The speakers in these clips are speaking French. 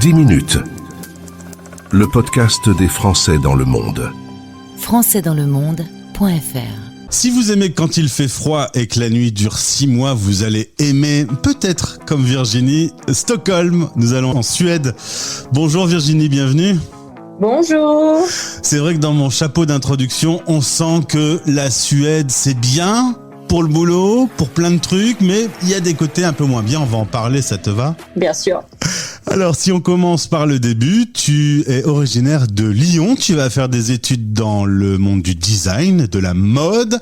10 minutes. Le podcast des Français dans le monde. Françaisdanslemonde.fr. Si vous aimez quand il fait froid et que la nuit dure 6 mois, vous allez aimer, peut-être comme Virginie, Stockholm. Nous allons en Suède. Bonjour Virginie, bienvenue. Bonjour. C'est vrai que dans mon chapeau d'introduction, on sent que la Suède, c'est bien pour le boulot, pour plein de trucs, mais il y a des côtés un peu moins bien. On va en parler, ça te va ? Bien sûr. Alors, si on commence par le début, tu es originaire de Lyon. Tu vas faire des études dans le monde du design, de la mode.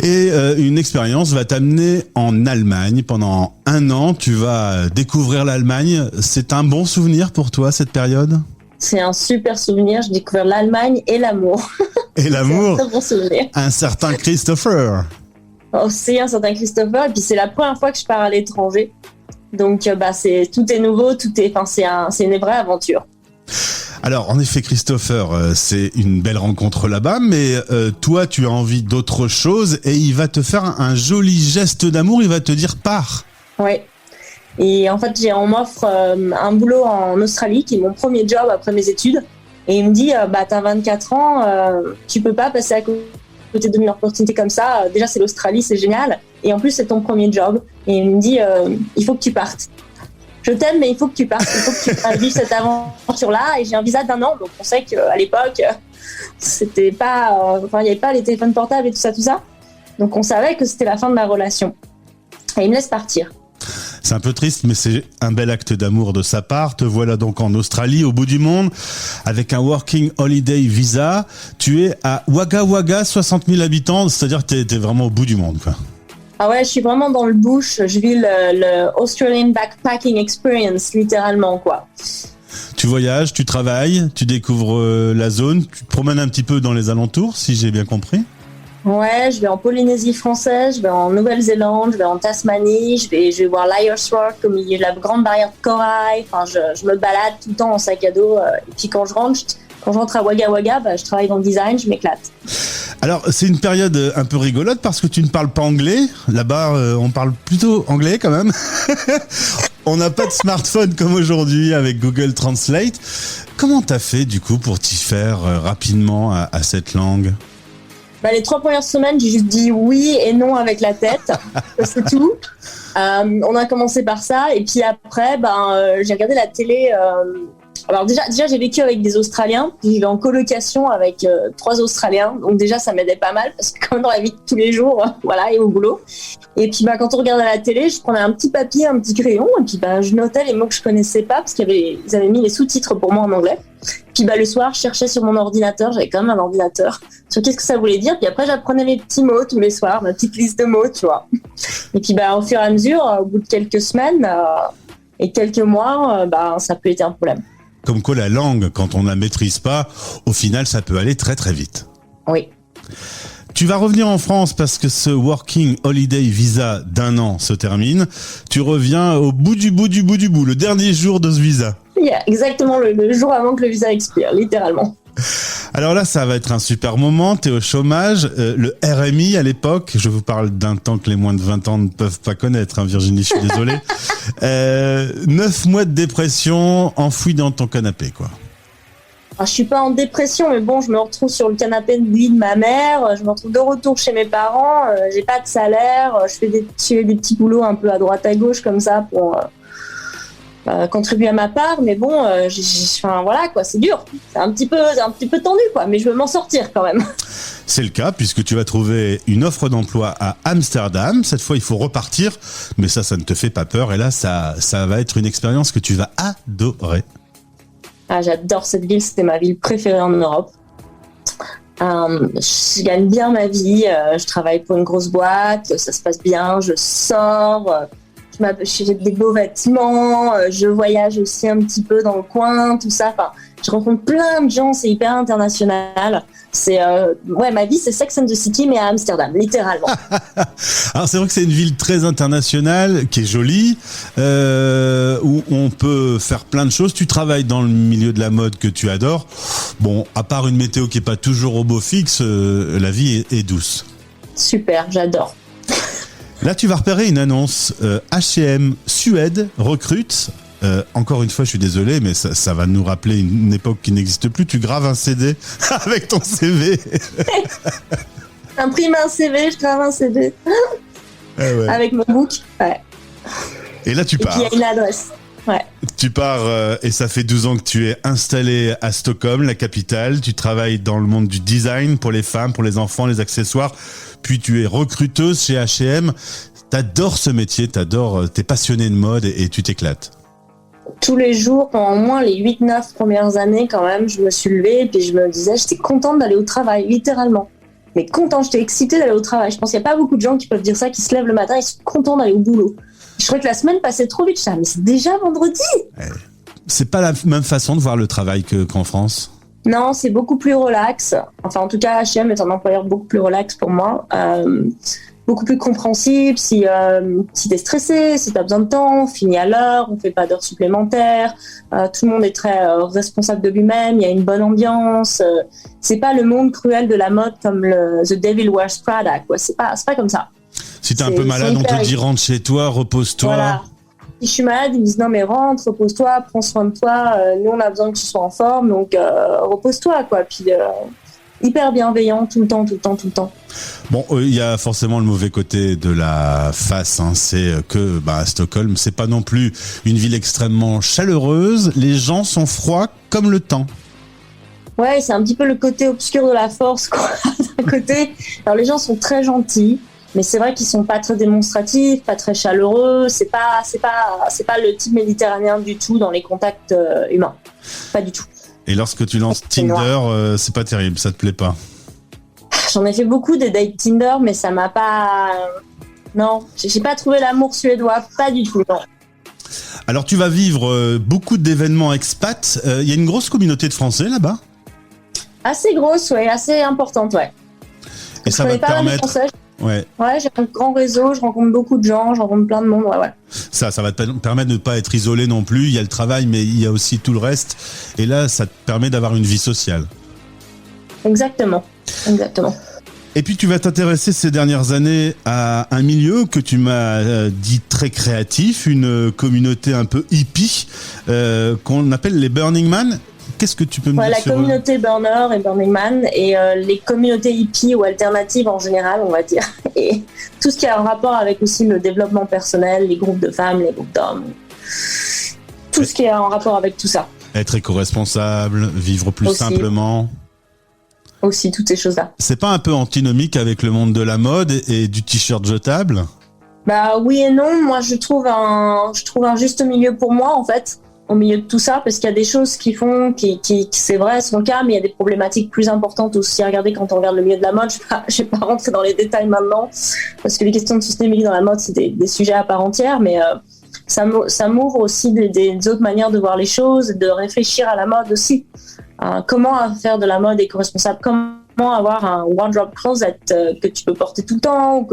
Et une expérience va t'amener en Allemagne. Pendant 1 an, tu vas découvrir l'Allemagne. C'est un bon souvenir pour toi, cette période ? C'est un super souvenir. J'ai découvert l'Allemagne et l'amour. Et l'amour ? C'est un très bon souvenir. Un certain Christopher. Aussi un certain Christopher. Et puis c'est la première fois que je pars à l'étranger. Donc tout est nouveau, c'est une vraie aventure. Alors en effet Christopher, c'est une belle rencontre là-bas, mais toi tu as envie d'autre chose et il va te faire un joli geste d'amour, il va te dire pars. Oui. Et en fait on m'offre un boulot en Australie qui est mon premier job après mes études. Et il me dit t'as 24 ans, tu peux pas passer à côté d'une opportunité comme ça. Déjà c'est l'Australie, c'est génial. Et en plus c'est ton premier job. Et il me dit il faut que tu partes. Je t'aime, mais il faut que tu partes. Il faut que tu fasses vivre cette aventure-là. Et j'ai un visa d'1 an. Donc on sait qu'à l'époque, c'était pas, il n'y avait pas les téléphones portables et tout ça. Donc on savait que c'était la fin de ma relation. Et il me laisse partir. C'est un peu triste, mais c'est un bel acte d'amour de sa part. Te voilà donc en Australie, au bout du monde, avec un Working Holiday Visa. Tu es à Wagga Wagga, 60 000 habitants, c'est-à-dire que t'es vraiment au bout du monde, quoi. Ah ouais, je suis vraiment dans le bush. Je vis le Australian Backpacking Experience, littéralement, quoi. Tu voyages, tu travailles, tu découvres la zone, tu te promènes un petit peu dans les alentours, si j'ai bien compris. Ouais, je vais en Polynésie française, je vais en Nouvelle-Zélande, je vais en Tasmanie, je vais voir l'Ayers Rock au milieu de la grande barrière de corail. Enfin, je me balade tout le temps en sac à dos. Et puis quand je rentre à Wagga Wagga, je travaille dans le design, je m'éclate. Alors, c'est une période un peu rigolote parce que tu ne parles pas anglais. Là-bas, on parle plutôt anglais quand même. On n'a pas de smartphone comme aujourd'hui avec Google Translate. Comment t'as fait du coup pour t'y faire rapidement à cette langue ? Les 3 premières semaines, j'ai juste dit oui et non avec la tête. C'est tout. On a commencé par ça. Et puis après, j'ai regardé la télé. Alors déjà, j'ai vécu avec des Australiens. Puis je vivais en colocation avec 3 Australiens. Donc déjà, ça m'aidait pas mal parce que quand même dans la vie de tous les jours, et au boulot. Et puis quand on regardait la télé, je prenais un petit papier, un petit crayon. Et puis je notais les mots que je connaissais pas parce qu'ils avaient mis les sous-titres pour moi en anglais. Puis le soir, je cherchais sur mon ordinateur. J'avais quand même un ordinateur. Sur qu'est-ce que ça voulait dire. Puis après, j'apprenais mes petits mots tous les soirs, ma petite liste de mots, tu vois. Et puis au fur et à mesure, au bout de quelques semaines et quelques mois, ça peut être un problème. Comme quoi la langue, quand on ne la maîtrise pas, au final, ça peut aller très très vite. Oui. Tu vas revenir en France parce que ce Working Holiday Visa d'1 an se termine. Tu reviens au bout du bout, le dernier jour de ce visa. Yeah, exactement le jour avant que le visa expire, littéralement. Alors là, ça va être un super moment. T'es au chômage. Le RMI à l'époque, je vous parle d'un temps que les moins de 20 ans ne peuvent pas connaître, Virginie, je suis désolé. 9 mois de dépression enfoui dans ton canapé, quoi. Alors, je suis pas en dépression, mais bon, je me retrouve sur le canapé de lit de ma mère. Je me retrouve de retour chez mes parents. J'ai pas de salaire. Je fais des petits boulots un peu à droite à gauche comme ça pour contribuer à ma part. Mais bon, voilà quoi, c'est dur. C'est un petit peu tendu quoi, mais je veux m'en sortir quand même. C'est le cas puisque tu vas trouver une offre d'emploi à Amsterdam. Cette fois, il faut repartir, mais ça ne te fait pas peur. Et là, ça va être une expérience que tu vas adorer. Ah, j'adore cette ville, c'était ma ville préférée en Europe. Je gagne bien ma vie, je travaille pour une grosse boîte, ça se passe bien, je sors, j'ai des beaux vêtements, je voyage aussi un petit peu dans le coin, tout ça. Enfin, je rencontre plein de gens, c'est hyper international. Ma vie, c'est Sex and the City, mais à Amsterdam, littéralement. Alors c'est vrai que c'est une ville très internationale, qui est jolie, où on peut faire plein de choses. Tu travailles dans le milieu de la mode que tu adores. Bon, à part une météo qui est pas toujours au beau fixe, la vie est douce. Super, j'adore. Là, tu vas repérer une annonce. H&M Suède recrute Encore une fois, je suis désolé, mais ça va nous rappeler une époque qui n'existe plus. Tu graves un CD avec ton CV. Imprime un CV, je grave un CD. Ouais. Avec mon book, ouais. Et là, tu pars. Et puis il y a une adresse. Ouais. Tu pars et ça fait 12 ans que tu es installé à Stockholm, la capitale. Tu travailles dans le monde du design pour les femmes, pour les enfants, les accessoires. Puis tu es recruteuse chez H&M. T'adores ce métier, t'es passionnée de mode et tu t'éclates. Tous les jours, pendant au moins les 8-9 premières années quand même, je me suis levée et puis je me disais, j'étais contente d'aller au travail, littéralement. Mais contente, j'étais excitée d'aller au travail. Je pense qu'il n'y a pas beaucoup de gens qui peuvent dire ça, qui se lèvent le matin et sont contents d'aller au boulot. Je trouvais que la semaine passait trop vite. Je disais, mais c'est déjà vendredi. C'est pas la même façon de voir le travail qu'en France. Non, c'est beaucoup plus relax. Enfin, en tout cas, H&M est un employeur beaucoup plus relax pour moi. Beaucoup plus compréhensible. Si t'es stressé, si t'as besoin de temps, on finit à l'heure, on fait pas d'heures supplémentaires. Tout le monde est très responsable de lui-même. Il y a une bonne ambiance. C'est pas le monde cruel de la mode comme le The Devil Wears Prada, quoi. C'est pas comme ça. Si t'es un peu malade, on te dit rentre chez toi, repose-toi. Voilà. Si je suis malade, ils me disent non mais rentre, repose-toi, prends soin de toi. Nous on a besoin que tu sois en forme, donc repose-toi, quoi. Puis hyper bienveillant tout le temps. Bon, il y a forcément le mauvais côté de la face, hein. C'est que à Stockholm, c'est pas non plus une ville extrêmement chaleureuse. Les gens sont froids comme le temps. Ouais, c'est un petit peu le côté obscur de la force, quoi. D'un côté, alors les gens sont très gentils, mais c'est vrai qu'ils sont pas très démonstratifs, pas très chaleureux. C'est pas le type méditerranéen du tout dans les contacts humains, pas du tout. Et lorsque tu lances Tinder, c'est pas terrible, ça te plaît pas? J'en ai fait beaucoup des dates Tinder, mais ça m'a pas... Non, j'ai pas trouvé l'amour suédois, pas du tout, non. Alors tu vas vivre beaucoup d'événements expats. Il y a une grosse communauté de Français là-bas? Assez grosse, ouais, assez importante, ouais. Et ça va te permettre... Ouais, j'ai un grand réseau, je rencontre beaucoup de gens, je rencontre plein de monde, ouais. Ça va te permettre de ne pas être isolé non plus. Il y a le travail, mais il y a aussi tout le reste. Et là, ça te permet d'avoir une vie sociale. Exactement. Et puis tu vas t'intéresser ces dernières années à un milieu que tu m'as dit très créatif, une communauté un peu hippie qu'on appelle les Burning Man. Qu'est-ce que tu peux me dire sur la communauté Burner et Burning Man et les communautés hippies ou alternatives en général, on va dire. Et tout ce qui a un rapport avec aussi le développement personnel, les groupes de femmes, les groupes d'hommes. Tout ce qui a un rapport avec tout ça. Être éco-responsable, vivre plus aussi. Simplement. Aussi, toutes ces choses-là. C'est pas un peu antinomique avec le monde de la mode et du t-shirt jetable? Bah oui et non. Moi, je trouve un juste milieu pour moi, en fait. Au milieu de tout ça, parce qu'il y a des choses qui c'est vrai, sont le cas, mais il y a des problématiques plus importantes aussi à regarder quand on regarde le milieu de la mode. Je vais pas rentrer dans les détails maintenant, parce que les questions de sustainabilité dans la mode, c'est des sujets à part entière, mais ça m'ouvre aussi des autres manières de voir les choses, de réfléchir à la mode aussi. Comment faire de la mode éco-responsable, comment avoir un wardrobe closet que tu peux porter tout le temps, ou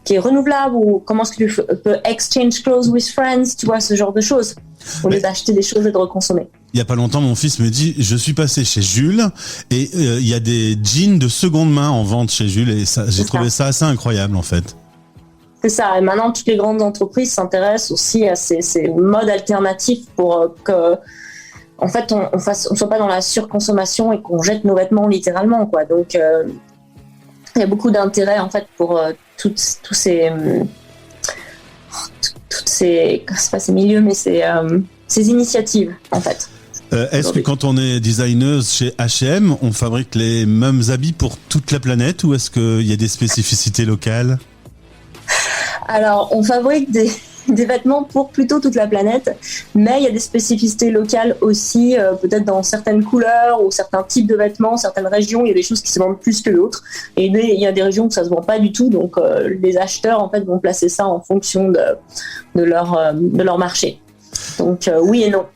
qui est renouvelable, ou comment est-ce que tu peux exchange clothes with friends, tu vois, ce genre de choses, au lieu d'acheter des choses et de reconsommer. Il y a pas longtemps, mon fils me dit, je suis passé chez Jules et il y a des jeans de seconde main en vente chez Jules et j'ai trouvé ça assez incroyable en fait. C'est ça, et maintenant toutes les grandes entreprises s'intéressent aussi à ces modes alternatifs pour que en fait, on soit pas dans la surconsommation et qu'on jette nos vêtements littéralement, quoi. Donc, il y a beaucoup d'intérêt en fait pour toutes ces c'est pas ces milieux, mais ces initiatives en fait. Est-ce que quand on est designeuse chez H&M, on fabrique les mêmes habits pour toute la planète ou est-ce qu'il y a des spécificités locales? Alors, on fabrique des vêtements pour plutôt toute la planète, mais il y a des spécificités locales aussi, peut-être dans certaines couleurs ou certains types de vêtements, certaines régions, il y a des choses qui se vendent plus que d'autres, et il y a des régions où ça se vend pas du tout, donc les acheteurs en fait vont placer ça en fonction de leur marché. Donc oui et non.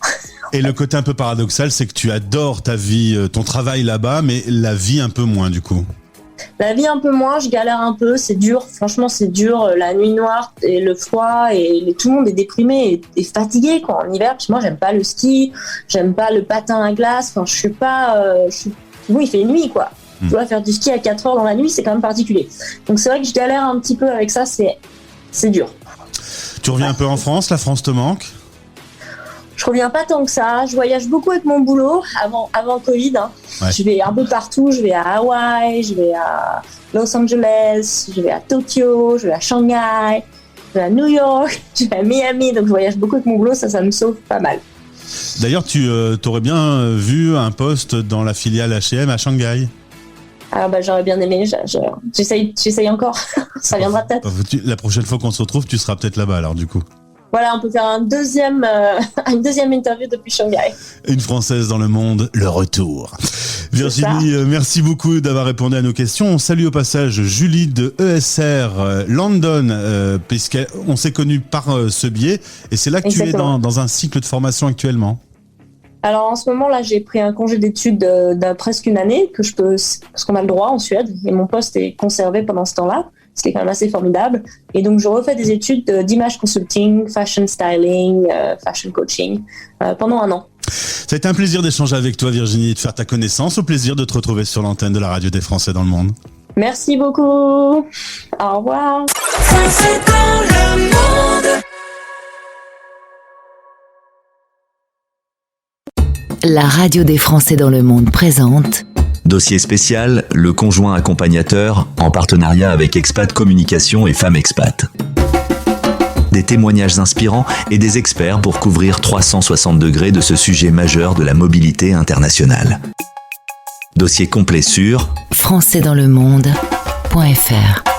Et le côté un peu paradoxal, c'est que tu adores ta vie, ton travail là-bas, mais la vie un peu moins du coup. La vie un peu moins, je galère un peu, c'est dur, franchement c'est dur, la nuit noire et le froid et tout le monde est déprimé et fatigué quoi en hiver. Puis moi j'aime pas le ski, j'aime pas le patin à glace, enfin je suis pas, bon il fait nuit quoi. Tu vois, faire du ski à 4 heures dans la nuit c'est quand même particulier. Donc c'est vrai que je galère un petit peu avec ça, c'est dur. Tu reviens un peu en France, la France te manque? Je reviens pas tant que ça. Je voyage beaucoup avec mon boulot avant Covid. Hein. Ouais. Je vais un peu partout. Je vais à Hawaï, je vais à Los Angeles, je vais à Tokyo, je vais à Shanghai, je vais à New York, je vais à Miami. Donc je voyage beaucoup avec mon boulot. Ça me sauve pas mal. D'ailleurs, tu aurais bien vu un poste dans la filiale H&M à Shanghai. Alors j'aurais bien aimé. J'essaye encore. Ça viendra peut-être. La prochaine fois qu'on se retrouve, tu seras peut-être là-bas alors du coup. Voilà, on peut faire une deuxième interview depuis Shanghai. Une Française dans le monde, le retour. Virginie, merci beaucoup d'avoir répondu à nos questions. On salue au passage Julie de ESR London, puisqu'on s'est connus par ce biais. Et c'est là que Exactement. tu es dans un cycle de formation actuellement. Alors en ce moment là, j'ai pris un congé d'études de presque une année parce qu'on a le droit en Suède et mon poste est conservé pendant ce temps-là, ce qui est quand même assez formidable. Et donc je refais des études d'image consulting, fashion styling, fashion coaching pendant un an. Ça a été un plaisir d'échanger avec toi, Virginie, et de faire ta connaissance. Au plaisir de te retrouver sur l'antenne de la radio des Français dans le monde. Merci beaucoup. Au revoir. Français dans le monde. La radio des Français dans le monde présente Dossier spécial, le conjoint accompagnateur, en partenariat avec Expat Communication et Femmes Expat. Des témoignages inspirants et des experts pour couvrir 360 degrés de ce sujet majeur de la mobilité internationale. Dossier complet sur françaisdanslemonde.fr.